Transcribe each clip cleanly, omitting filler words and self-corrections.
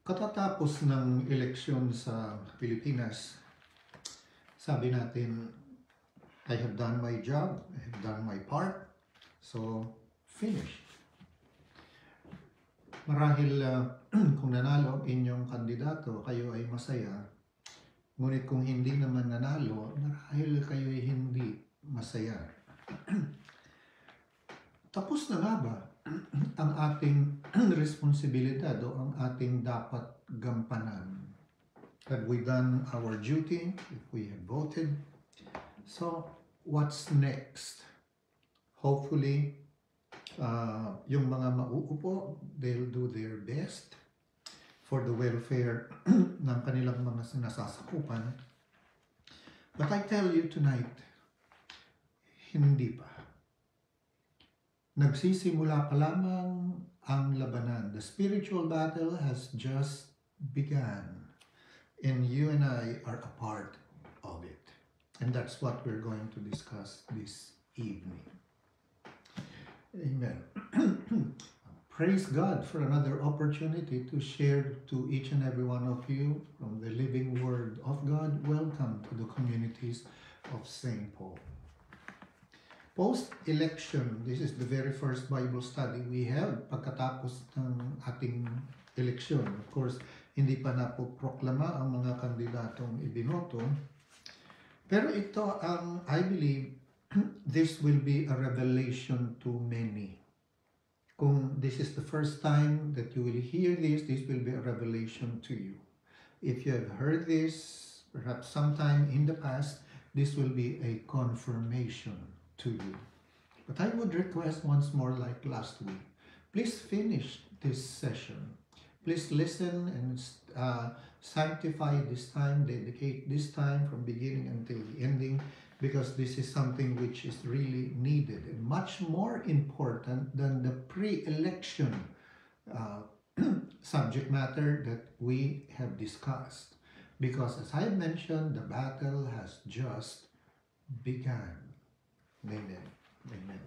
Katatapos ng eleksyon sa Pilipinas, sabi natin, I have done my job, I have done my part, so finished. Marahil kung nanalo ang inyong kandidato, kayo ay masaya. Ngunit kung hindi naman nanalo, marahil kayo ay hindi masaya. Tapos na nga ba ang ating responsibilidad o ang ating dapat gampanan? Have we done our duty if we have voted? So, what's next? Hopefully, yung mga mauupo, they'll do their best for the welfare ng kanilang mga nasasakupan. But I tell you tonight, hindi pa. Nagsisimula pa lamang ang labanan. The spiritual battle has just begun. And you and I are a part of it. And that's what we're going to discuss this evening. Amen. Praise God for another opportunity to share to each and every one of you from the living Word of God. Welcome to the communities of St. Paul. Post-election, this is the very first Bible study we have pagkatapos ng ating eleksyon. Of course, hindi pa napoproklama ang mga kandidatong ibinoto. Pero ito ang, I believe, this will be a revelation to many. Kung this is the first time that you will hear this will be a revelation to you. If you have heard this, perhaps sometime in the past, this will be a confirmation to you. But I would request once more, like last week, please finish this session. Please listen and sanctify this time, dedicate this time from beginning until the ending, because this is something which is really needed and much more important than the pre-election subject matter that we have discussed. Because as I mentioned, the battle has just begun. Amen. Amen.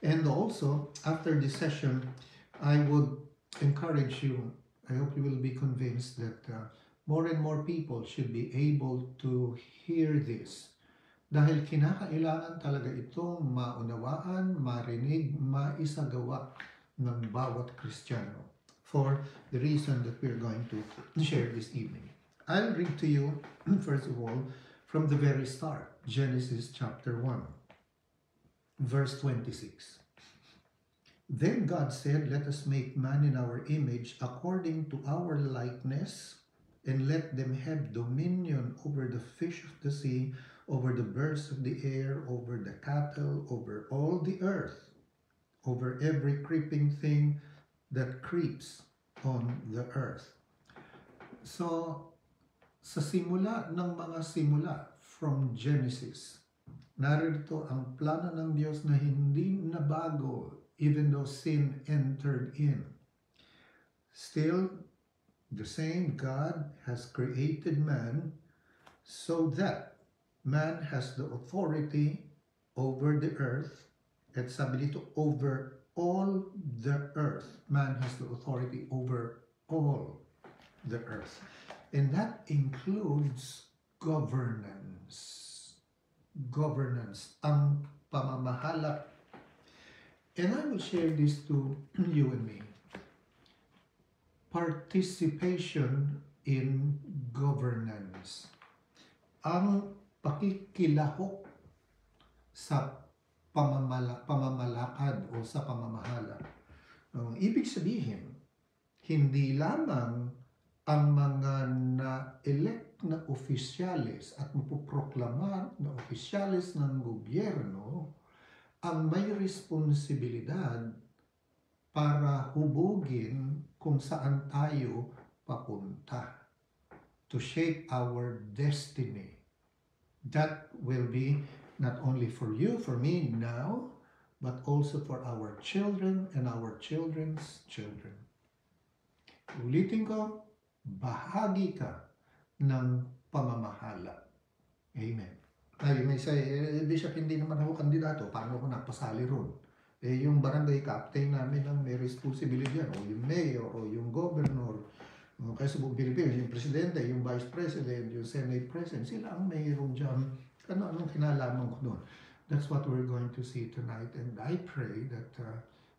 And also, after this session, I would encourage you, I hope you will be convinced that more and more people should be able to hear this. Dahil kinakailangan talaga itong maunawaan, marinig, maisagawa ng bawat Kristiyano for the reason that we're going to share this evening. I'll read to you, first of all, from the very start, Genesis chapter 1. Verse 26. Then God said, "Let us make man in our image according to our likeness, and let them have dominion over the fish of the sea, over the birds of the air, over the cattle, over all the earth, over every creeping thing that creeps on the earth." So, sa simula ng mga simula, from Genesis, narito ang plano ng Diyos na hindi nabago even though sin entered in. Still, the same God has created man so that man has the authority over the earth, at sabi dito, over all the earth. Man has the authority over all the earth. And that includes governance. Governance, ang pamamahala. And I will share this to you and me. Participation in governance. Ang pakikilahok sa pamamalakad o sa pamamahala. Ibig sabihin, hindi lamang ang mga na-elect na opisyales at mapoproklama na opisyales ng gobyerno ang may responsibilidad para hubugin kung saan tayo papunta. To shape our destiny. That will be not only for you, for me now, but also for our children and our children's children. Ulitin ko, bahagi ka ng pamamahala. Amen. Ay, may say, Bishop, hindi naman ako kandidato. Paano ako napasali ron? Yung barangay captain namin ang may responsibility yan. O yung mayor, o yung governor, Okay, sa buong Pilipinas, yung presidente, yung vice president, yung senate president, sila ang mayroon dyan. Anong kinalaman ko doon? That's what we're going to see tonight. And I pray that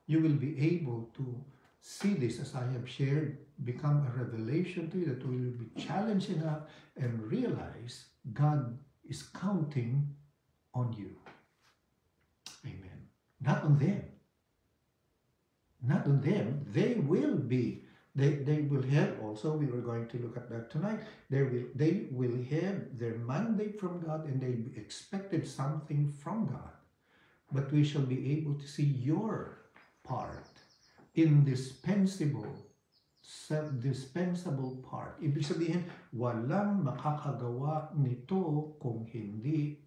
you will be able to see this as I have shared, become a revelation to you, that we will be challenged enough and realize God is counting on you. Amen. Not on them. Not on them. They will be. They will have also, we were going to look at that tonight, they will have their mandate from God and they expected something from God. But we shall be able to see your part, indispensable part. Ibig sabihin, walang makakagawa nito kung hindi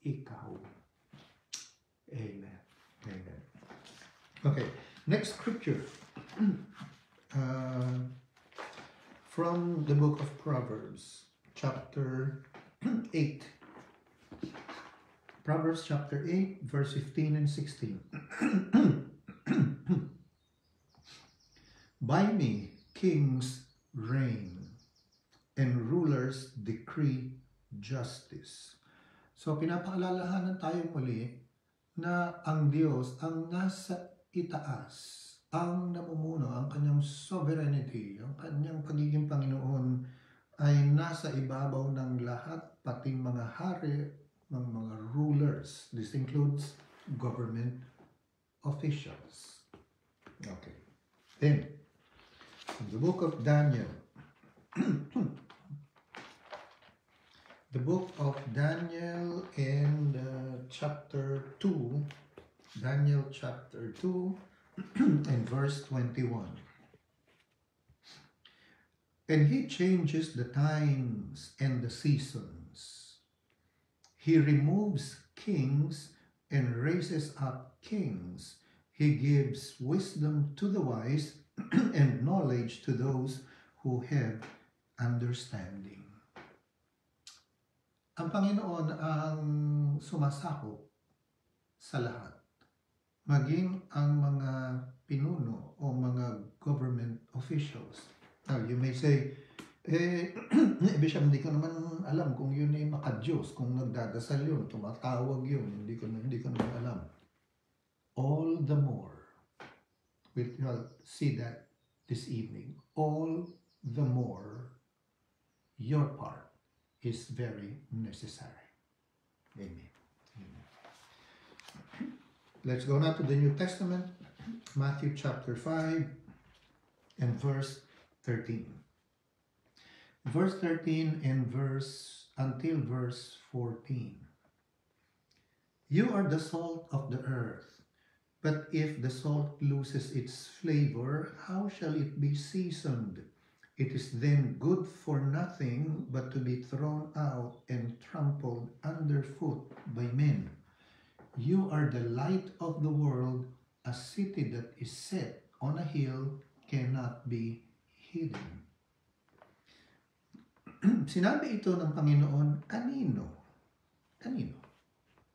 ikaw. Amen. Amen. Okay, next scripture. From the book of Proverbs, chapter 8. Proverbs chapter 8, verse 15 and 16. By me, kings reign, and rulers decree justice. So, pinapaalalahanan tayo muli na ang Diyos ang nasa itaas, ang namumuno, ang kanyang sovereignty, ang kanyang pagiging Panginoon ay nasa ibabaw ng lahat, pati mga hari, ng mga rulers. This includes government officials. Okay. Then, in the book of Daniel, the book of Daniel and chapter 2, Daniel chapter 2 and verse 21. And he changes the times and the seasons. He removes kings and raises up kings. He gives wisdom to the wise and knowledge to those who have understanding. Ang Panginoon ang sumasakop sa lahat. Maging ang mga pinuno o mga government officials. Now, you may say, ibig sabihin, hindi ko naman alam kung yun ay makadiyos, kung nagdadasal yun, tumatawag yun, hindi ko naman alam. All the more, we'll see that this evening, all the more, your part is very necessary. Amen. Amen. Let's go now to the New Testament, Matthew chapter 5 and verse 13. Verse 13 and until verse 14. You are the salt of the earth, but if the salt loses its flavor, how shall it be seasoned? It is then good for nothing but to be thrown out and trampled underfoot by men. You are the light of the world. A city that is set on a hill cannot be hidden. Sinabi ito ng Panginoon, kanino? Kanino?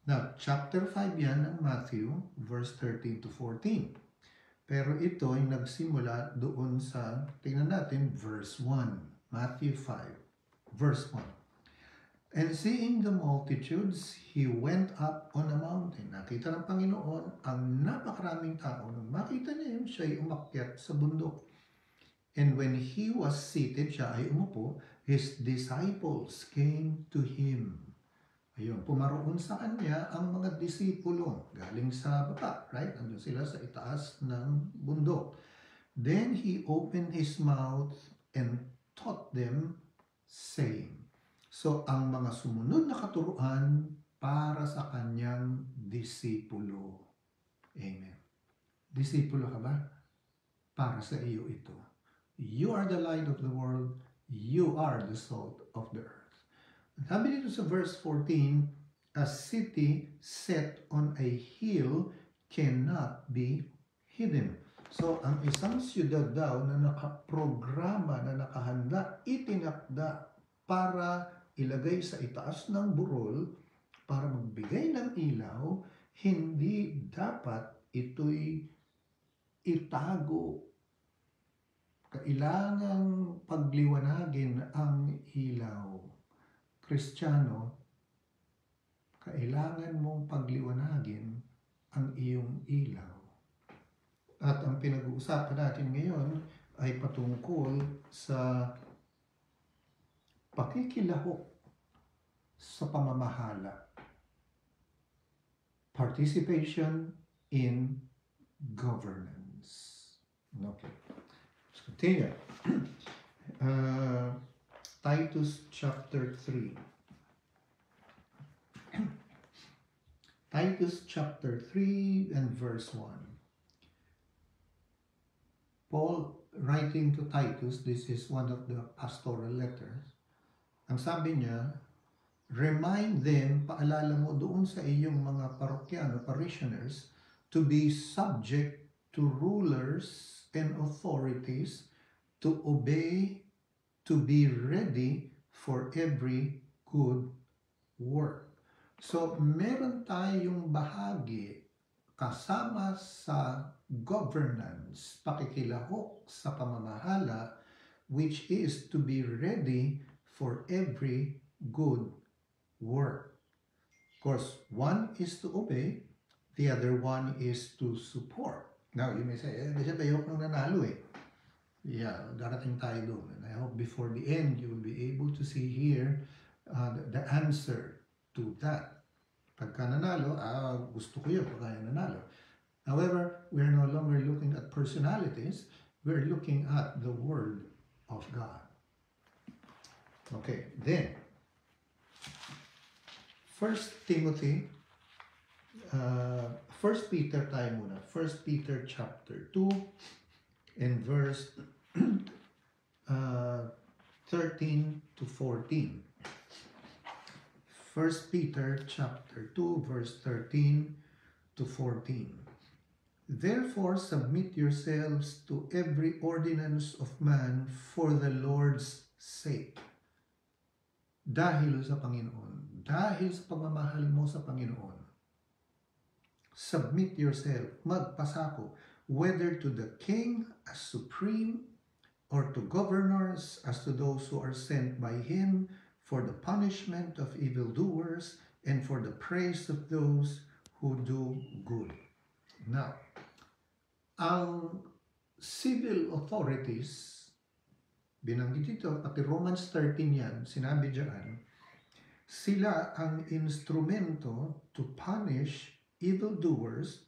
Now, chapter 5 yan ng Matthew, verse 13 to 14. Pero ito ay nagsimula doon sa, tingnan natin, verse 1. Matthew 5, verse 1. And seeing the multitudes, he went up on a mountain. Nakita ng Panginoon ang napakaraming tao. Nung makita niya yun, siya ay umakyat sa bundok. And when he was seated, siya ay umupo, his disciples came to him. Ayun, pumaroon sa kanya ang mga disipulo. Galing sa baba, right? Nandun sila sa itaas ng bundok. Then he opened his mouth and taught them, saying, so, ang mga sumunod na katuruan para sa kanyang disipulo. Amen. Disipulo ka ba? Para sa iyo ito. You are the light of the world. You are the salt of the earth. Sabi dito sa verse 14, a city set on a hill cannot be hidden. So, ang isang siyudad daw na nakaprograma, na nakahanda, itinakda para ilagay sa itaas ng burol para magbigay ng ilaw, hindi dapat ito'y itago. kailangang pagliwanagin ang ilaw. Kristiyano, kailangan mong pagliwanagin ang iyong ilaw. At ang pinag-uusapan natin ngayon ay patungkol sa pakikilahok sa pamamahala. Participation in governance. Okay. Let's continue. Titus chapter 3. Titus chapter 3 and verse 1. Paul writing to Titus, this is one of the pastoral letters. Ang sabi niya, remind them, paalala mo doon sa iyong mga parokyano, parishioners, to be subject to rulers and authorities, to obey, to be ready for every good work. So, meron tayong bahagi kasama sa governance, pakikilahok sa pamamahala, which is to be ready for every good work. Of course, one is to obey, the other one is to support. Now, you may say, Bishop, ayok nang nanalo eh. Yeah, darating tayo doon. And I hope before the end, you will be able to see here the answer to that. Pagka nanalo, gusto ko yun pagka nanalo. However, we're no longer looking at personalities. We're looking at the Word of God. Okay, then, 1 Timothy, 1 Peter tayo muna. 1 Peter chapter 2 and verse 13 to 14. 1 Peter chapter 2 verse 13 to 14. Therefore submit yourselves to every ordinance of man for the Lord's sake. Dahil sa Panginoon, dahil sa pagmamahal mo sa Panginoon, submit yourself, magpasako, whether to the king as supreme, or to governors as to those who are sent by him, for the punishment of evildoers, and for the praise of those who do good. Now, ang civil authorities, binanggit dito, pati Romans 13 yan, sinabi dyan, sila ang instrumento to punish evildoers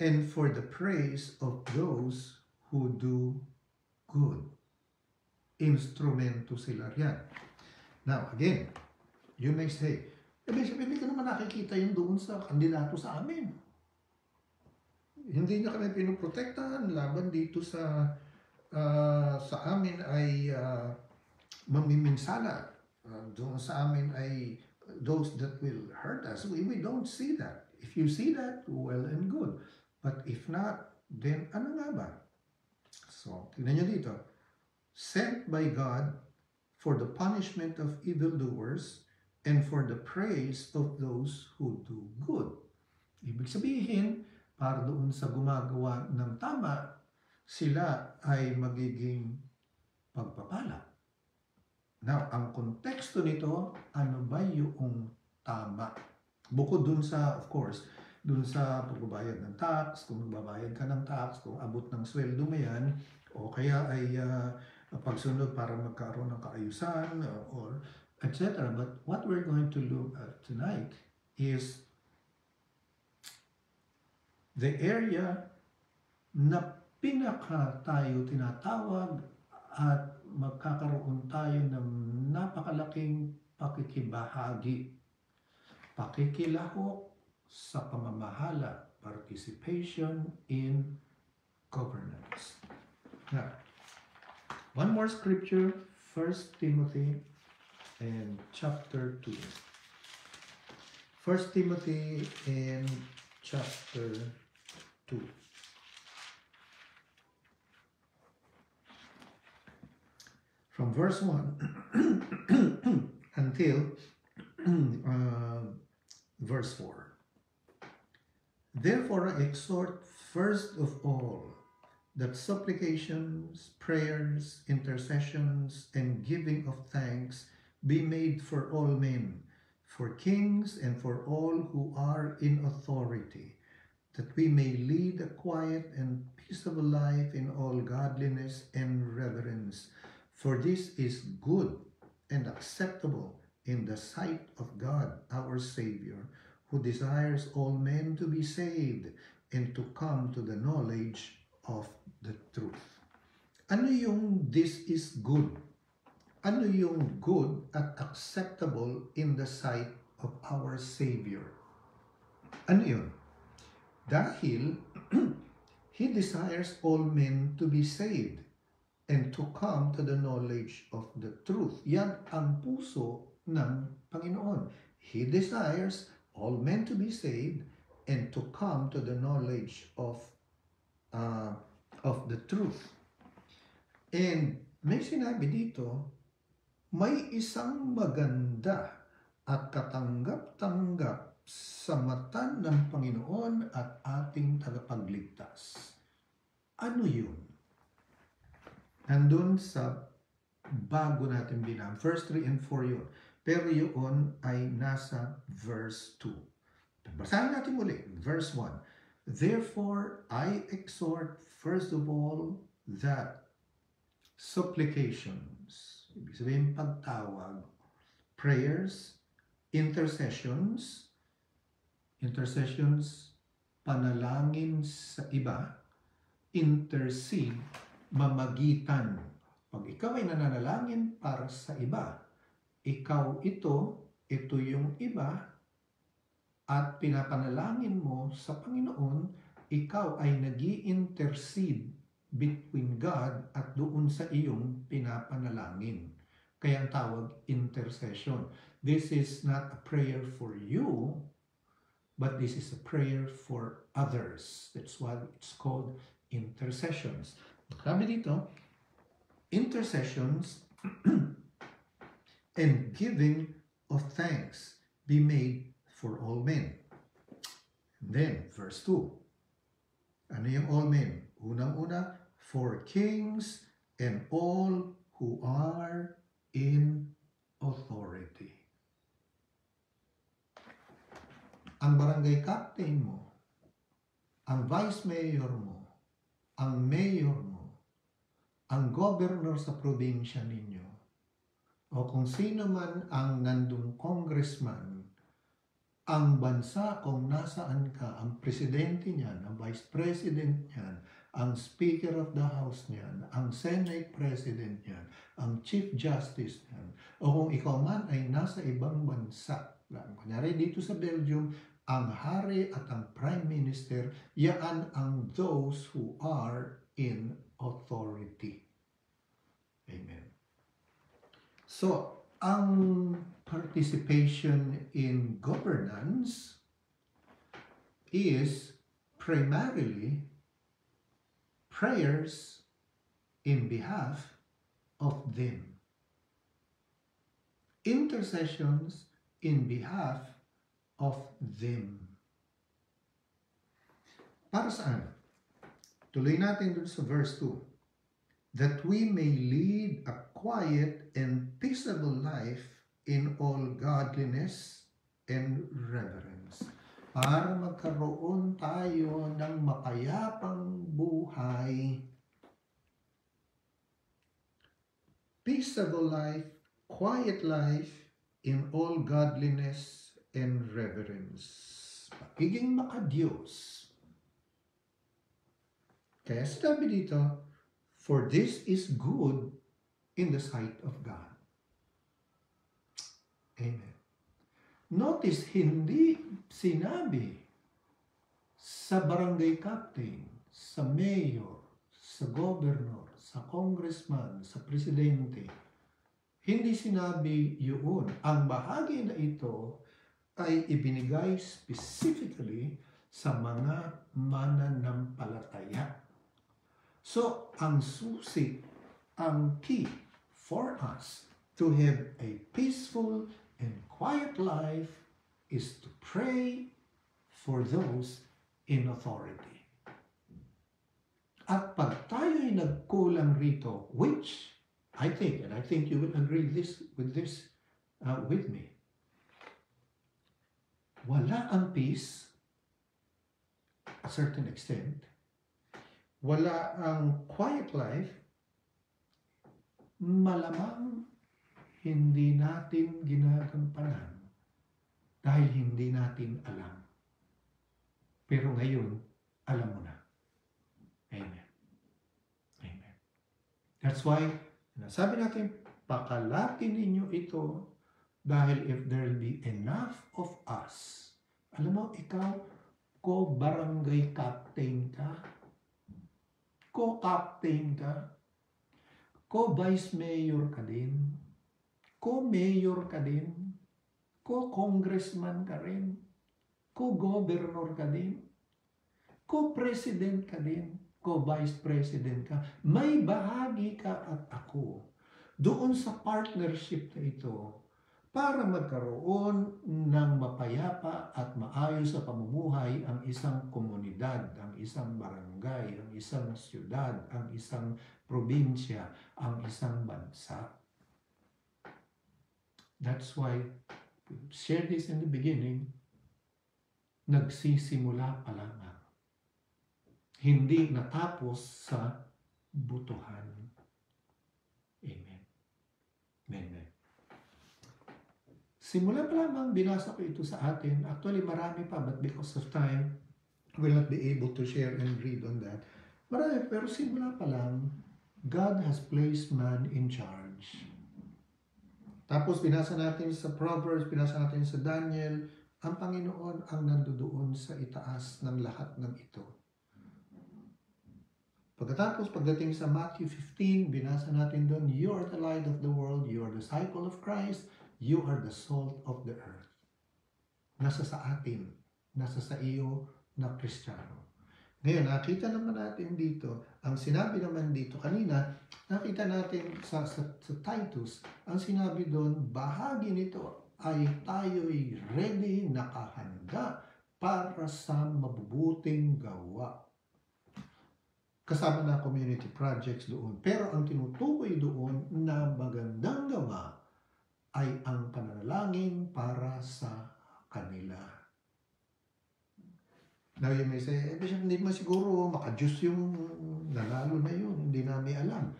and for the praise of those who do good. Instrumento sila yan. Now, again, you may say, Bishop, hindi ko naman nakikita yun doon sa kandidato sa amin. Hindi niya kami pinoprotektahan laban dito sa amin ay mamiminsala. Doon sa amin ay those that will hurt us. We don't see that. If you see that, well and good. But if not, then ano nga ba? So, tignan nyo dito. Sent by God for the punishment of evildoers and for the praise of those who do good. Ibig sabihin, para doon sa gumagawa ng tama, sila ay magiging pagpapala. Now, ang konteksto nito, ano ba yung tama? Bukod dun sa, of course, dun sa pagbabayad ng tax, kung magbabayad ka ng tax, kung abot ng sweldo mo yan, o kaya ay pagsunod para magkaroon ng kaayusan, or etc. But what we're going to look at tonight is the area na pinaka tayo tinatawag at magkakaroon tayo ng napakalaking pakikibahagi, pakikilahok sa pamamahala, participation in governance. Now, one more scripture, 1 Timothy and chapter 2. 1 Timothy and chapter 2. From verse 1 until verse 4. Therefore I exhort first of all that supplications, prayers, intercessions, and giving of thanks be made for all men, for kings and for all who are in authority, that we may lead a quiet and peaceable life in all godliness and reverence. For this is good and acceptable in the sight of God our Savior, who desires all men to be saved and to come to the knowledge of the truth. Ano yung this is good? Ano yung good at acceptable in the sight of our Savior? Ano yun? Dahil He desires all men to be saved and to come to the knowledge of the truth. Yan ang puso ng Panginoon. He desires all men to be saved and to come to the knowledge of the truth. And may sinabi dito, may isang maganda at katanggap-tanggap sa mata ng Panginoon at ating tagapagligtas. Ano yun? Nandun sa bago natin binang, verse 3 and 4 yun. Pero yun ay nasa verse 2. Basahin natin muli, verse 1. Therefore, I exhort first of all that supplications, ibig sabihin pagtawag, prayers, intercessions, panalangin sa iba, intercede, mamagitan. Pag ikaw ay nananalangin para sa iba, ikaw ito yung iba, at pinapanalangin mo sa Panginoon, ikaw ay nag-i-intercede between God at doon sa iyong pinapanalangin. Kaya ang tawag intercession. This is not a prayer for you, but this is a prayer for others. That's why it's called intercessions. Sabi dito, intercessions and giving of thanks be made for all men. And then, verse 2. Ano yung all men? Unang-una, for kings and all who are in authority. Ang barangay captain mo, ang vice mayor mo, ang mayor mo, ang governor sa probinsya ninyo, o kung sino man ang nandung congressman, ang bansa kung nasaan ka, ang presidente niyan, ang vice president niyan, ang speaker of the house niyan, ang senate president niyan, ang chief justice niyan, o kung ikaw man ay nasa ibang bansa, kunyari dito sa Belgium, ang hari at ang prime minister, yaan ang those who are in authority. Amen. So, ang participation in governance is primarily prayers in behalf of them. Intercessions in behalf of them. Para saan? Tuloy natin dun sa verse 2. That we may lead a quiet and peaceable life in all godliness and reverence. Para magkaroon tayo ng mapayapang buhay. Peaceable life, quiet life in all godliness and reverence. Pagiging makadiyos. Kaya sabi dito, for this is good in the sight of God. Amen. Notice, hindi sinabi sa barangay captain, sa mayor, sa governor, sa congressman, sa presidente. Hindi sinabi yun. Ang bahagi na ito ay ibinigay specifically sa mga mananampalataya. So, ang susi, ang key for us to have a peaceful and quiet life is to pray for those in authority. At pagtawag nagkulang rito, which I think, and I think you will agree with me, wala ang peace, a certain extent, wala ang quiet life, malamang hindi natin ginagampanan dahil hindi natin alam. Pero ngayon, alam mo na. Amen. Amen. That's why, sabi natin, pakalatin ninyo ito dahil if there will be enough of us, alam mo, ikaw, barangay captain ka, captain ka, vice mayor ka din, mayor ka din, congressman ka rin, governor ka din, president ka din, vice president ka, may bahagi ka at ako doon sa partnership na ito para magkaroon ng mapayapa at maayos sa pamumuhay ang isang komunidad, ang isang barangay, ang isang siyudad, ang isang probinsya, ang isang bansa. That's why we shared this in the beginning, nagsisimula pa lamang. Hindi natapos sa butuhan. Amen. Amen. Simula pa lamang, binasa ko ito sa atin. Actually, marami pa, but because of time, we'll not be able to share and read on that. Marami, pero simula pa lang, God has placed man in charge. Tapos, binasa natin sa Proverbs, binasa natin sa Daniel, ang Panginoon ang nandoon sa itaas ng lahat ng ito. Pagkatapos, pagdating sa Matthew 15, binasa natin doon, you are the light of the world, you are the disciple of Christ, you are the salt of the earth. Nasa sa atin, nasa sa iyo na Kristiyano. Ngayon, nakita naman natin dito, ang sinabi naman dito kanina, nakita natin sa Titus, ang sinabi doon, bahagi nito ay tayo'y ready, nakahanda para sa mabubuting gawa. Kasama na community projects doon. Pero ang tinutukoy doon na magandang gawa ay ang pananalangin para sa kanila. Now you may say, Bishop, hindi mo siguro maka-Diyos yung nalalo na yun. Hindi namin alam.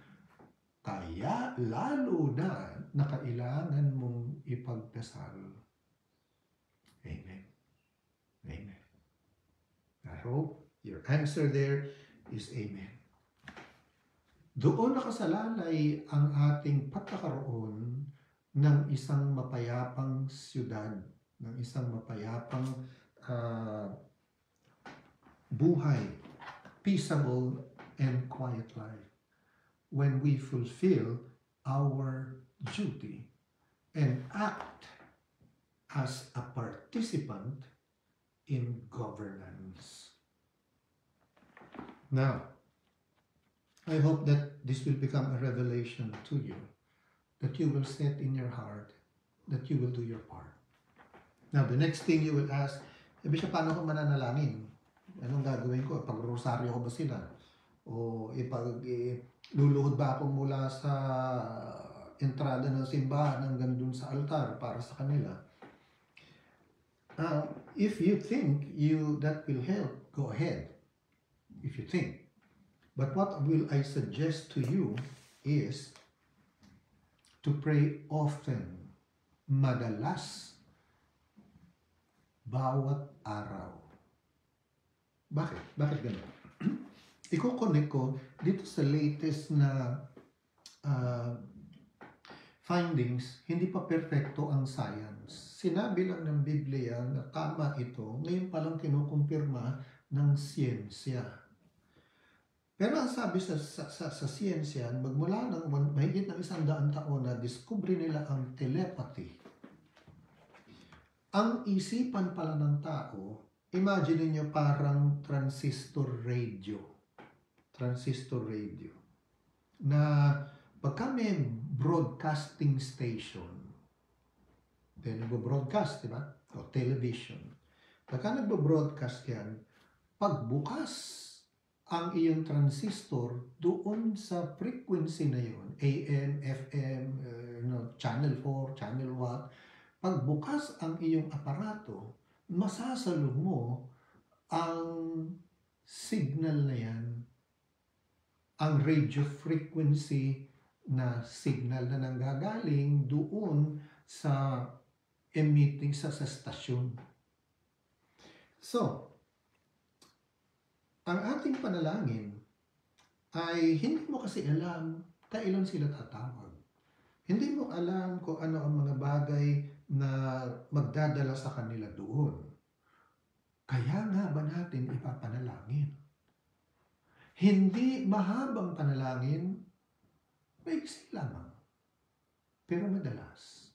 Kaya lalo na kailangan mong ipagdasal. Amen. Amen. I hope your answer there is amen. Doon nakasalalay ang ating pagkakaroon ng isang mapayapang siyudad, ng isang mapayapang buhay, peaceable and quiet life, when we fulfill our duty and act as a participant in governance. Now, I hope that this will become a revelation to you, that you will set in your heart, that you will do your part. Now, the next thing you will ask, Bishop, paano ko mananalangin? Anong gagawin ko? Pag-rosaryo ko ba sila? O luluhod ba ako mula sa entrada ng simbahan hanggang dun sa altar para sa kanila? If you think that will help, go ahead. If you think. But what will I suggest to you is to pray often, madalas, bawat araw. Bakit? Bakit ganun? Iko-connect ko dito sa latest na findings, hindi pa perfecto ang science. Sinabi lang ng Biblia na tama ito, ngayon palang kinukumpirma ng siyensya. Pero ang sabi sa siyensya, magmula ng mahigit ng 100 taon na discovery nila ang telepathy. Ang isipan pala ng tao, imagine niyo parang transistor radio. Transistor radio. Na pagka may broadcasting station, then nagbo-broadcast, di ba? O television. Pagka nagbo-broadcast yan, pagbukas ang iyong transistor doon sa frequency na yun, AM, FM, channel 4, channel what, pag bukas ang iyong aparato, masasalo mo ang signal na yan, ang radio frequency na signal na nanggagaling doon sa emitting sa stasyon. So, ang ating panalangin ay hindi mo kasi alam kailan sila tatawag. Hindi mo alam kung ano ang mga bagay na magdadala sa kanila doon. Kaya nga ba natin ipapanalangin? Hindi mahabang panalangin, maiksi lamang. Pero madalas.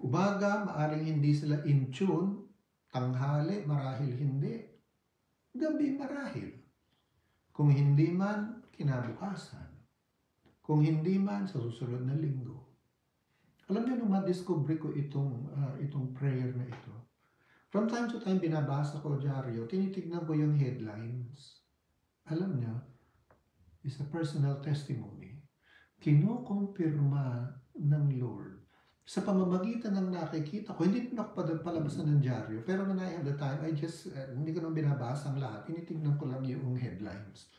Umaga, maaring hindi sila in tune. Tanghali, marahil hindi. Gabi, marahil. Kung hindi man, kinabukasan. Kung hindi man, sa susunod na linggo. Alam niyo, nung madiscover ko itong prayer na ito, from time to time, binabasa ko dyaryo, tinitignan ko yung headlines. Alam niyo, is a personal testimony. Kinukumpirma ng Lord sa pamamagitan ng nakikita ko. Hindi ko palabasan ng dyaryo, pero when I have the time, hindi ko nang binabasa ang lahat. Tinitignan ko lang yung headlines.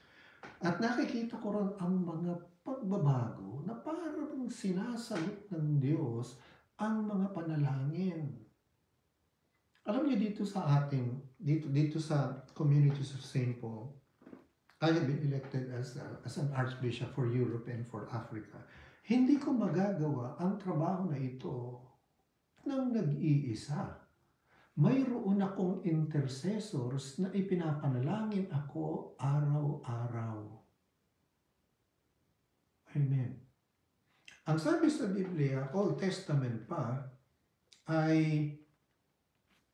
At nakikita ko rin ang mga pagbabago na parang sinasagot ng Diyos ang mga panalangin. Alam niyo, dito sa atin, dito sa Communities of St. Paul, I have been elected as an Archbishop for Europe and for Africa. Hindi ko magagawa ang trabaho na ito ng nag-iisa. Mayroon akong intercessors na ipinapanalangin ako araw-araw. Amen. Ang sabi sa Biblia, Old Testament pa, ay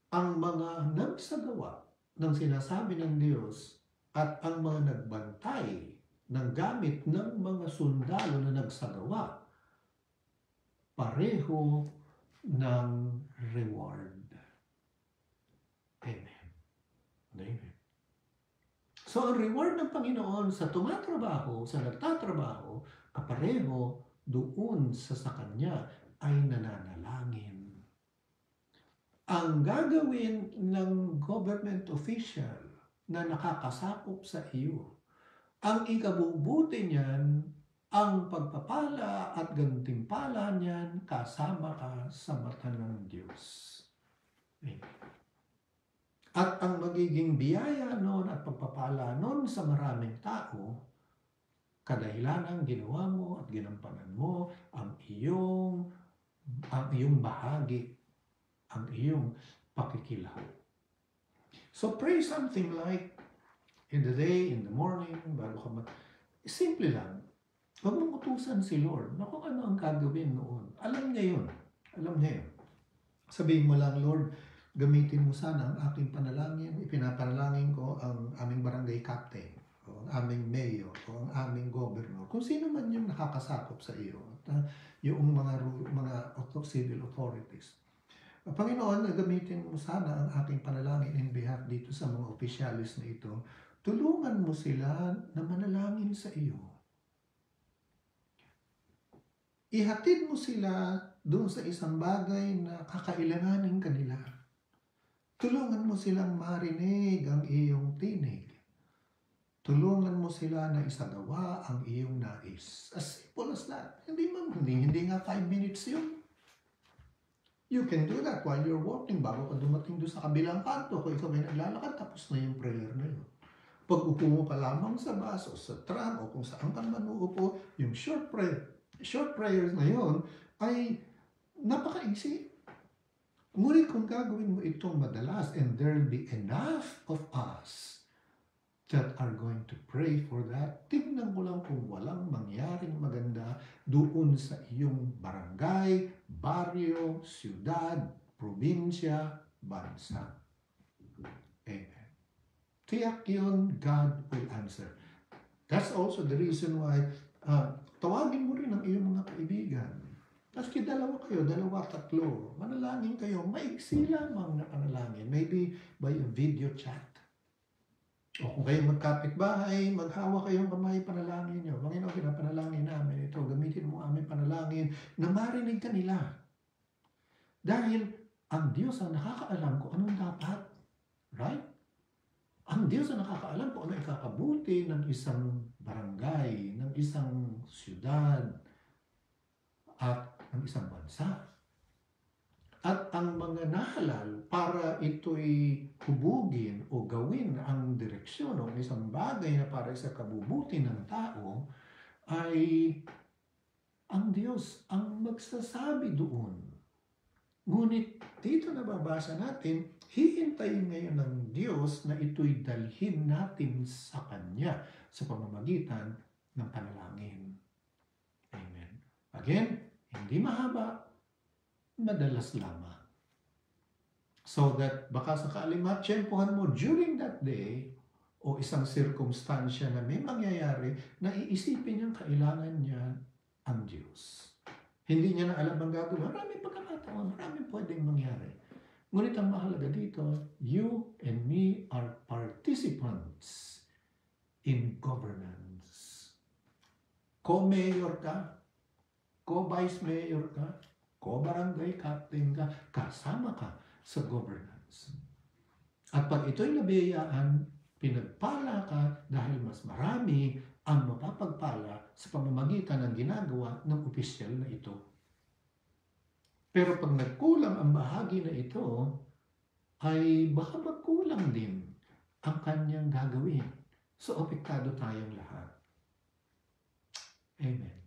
ang mga nagsagawa ng sinasabi ng Diyos at ang mga nagbantay ng gamit ng mga sundalo na nagsagawa, pareho ng reward. Amen. Amen. So, ang reward ng Panginoon sa tumatrabaho, sa nagtatrabaho, kapareho doon sa Kanya ay nananalangin. Ang gagawin ng government official na nakakasakop sa iyo, ang ikabubuti niyan, ang pagpapala at gantimpala niyan, kasama ka sa mata ng Diyos. At ang magiging biyaya noon at pagpapala noon sa maraming tao, kadahilanang ginawa mo at ginampanan mo ang iyong bahagi, ang iyong pakikilaw. So pray something like, in the day, in the morning, bago ka simple lang. Huwag mong utusan si Lord na kung ano ang gagawin noon. Alam niya yun. Alam niya yun. Sabihin mo lang, Lord, gamitin mo sana ang aking panalangin. Ipinapanalangin ko ang aming barangay captain, o ang aming mayor, o ang aming governor. Kung sino man yung nakakasakop sa iyo. At yung mga civil authorities. Panginoon, gamitin mo sana ang aking panalangin in behalf dito sa mga opisyalis na ito. Tulungan mo sila na manalangin sa iyo. Ihatid mo sila doon sa isang bagay na kakailanganin kanila. Tulungan mo silang marinig ang iyong tinig. Tulungan mo sila na isagawa ang iyong nais. As simple as that. Hindi nga 5 minutes yun. You can do that while you're walking bago ka dumating doon sa kabilang kanto. Kung ikaw ay naglalakad, tapos na yung prayer na yun. Pag upo mo pa lamang sa bus o sa tram o kung saan ka man uupo, yung short prayers na yun ay napaka-easy. Ngunit kung gagawin mo itong madalas, and there will be enough of us that are going to pray for that, tingnan ko lang kung walang mangyaring maganda doon sa iyong barangay, baryo, siyudad, probinsya, bansa. Amen. Tiyak yun, God will answer. That's also the reason why tawagin mo rin ang iyong mga kaibigan. Maski dalawa kayo, dalawa, tatlo, manalangin kayo, maiksi lamang na panalangin. Maybe by a video chat. O kung kayo magkapit-bahay, maghawa kayong kamay, panalangin nyo. Panginoon, pinapanalangin namin ito. Gamitin mo aming panalangin na marinig ka nila. Dahil ang Diyos ang nakakaalam kung anong dapat. Right? Ang Diyos ang nakakaalam kung ano ikakabuti ng isang barangay, ng isang siyudad, at ng isang bansa. At ang mga nahalal para ito'y hubugin o gawin ang direksyon o isang bagay na para sa kabubuti ng tao, ay ang Diyos ang magsasabi doon. Ngunit dito nababasa natin, hihintayin ngayon ng Diyos na ito'y dalhin natin sa Kanya sa pamamagitan ng panalangin. Amen. Again, hindi mahaba, madalas lamang. So that baka sakaling matsyempohan mo during that day o isang sirkumstansya na may mangyayari na iisipin niyang kailangan niya ang Diyos. Hindi niya na alam ang gagawin. Maraming pagkakataon, maraming pwedeng mangyari. Ngunit ang mahalaga dito, you and me are participants in governance. Co-mayor ka, co-vice mayor ka, co-barangay captain ka, kasama ka sa governance. At pag ito'y nabiyayaan, pinagpala ka dahil mas marami ang mapapagpala sa pamamagitan ng ginagawa ng opisyal na ito. Pero pag nagkulang ang bahagi na ito, ay baka magkulang din ang kanyang gagawin. So, apektado tayong lahat. Amen.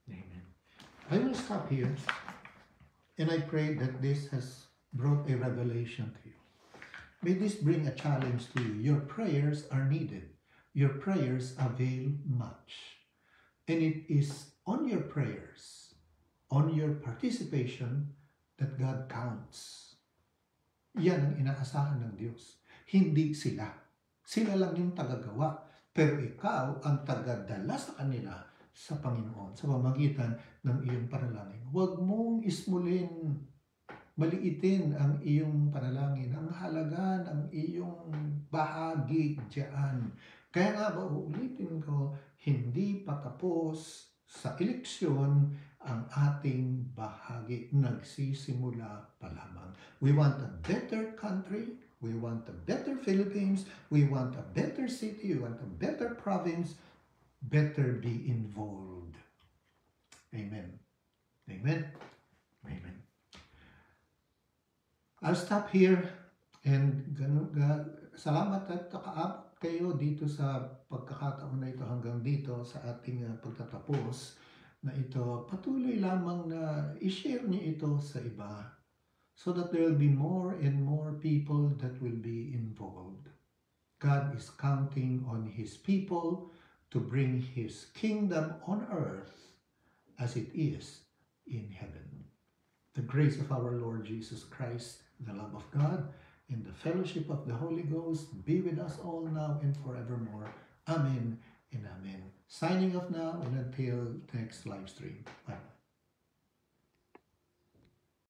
Amen. I will stop here, and I pray that this has brought a revelation to you. May this bring a challenge to you. Your prayers are needed. Your prayers avail much. And it is on your prayers, on your participation, that God counts. Yan ang inaasahan ng Diyos. Hindi sila. Sila lang yung tagagawa. Pero ikaw ang tagadala sa kanila sa Panginoon, sa pamamagitan ng iyong panalangin. Huwag mong ismulin, maliitin ang iyong panalangin, ang halaga ng iyong bahagi diyan. Kaya nga ba, uulitin ko, hindi pa tapos sa eleksyon ang ating bahagi. Nagsisimula pa lamang. We want a better country. We want a better Philippines. We want a better city. We want a better province. Better be involved. Amen. Amen. Amen. I'll stop here and salamat at nakaabot kayo dito sa pagkakataon na ito hanggang dito sa ating pagtatapos na ito. Patuloy lamang na i-share niyo ito sa iba so that there will be more and more people that will be involved. God is counting on His people to bring His kingdom on earth as it is in heaven. The grace of our Lord Jesus Christ, the love of God, and the fellowship of the Holy Ghost be with us all now and forevermore. Amen and amen. Signing off now and until next live stream. Bye.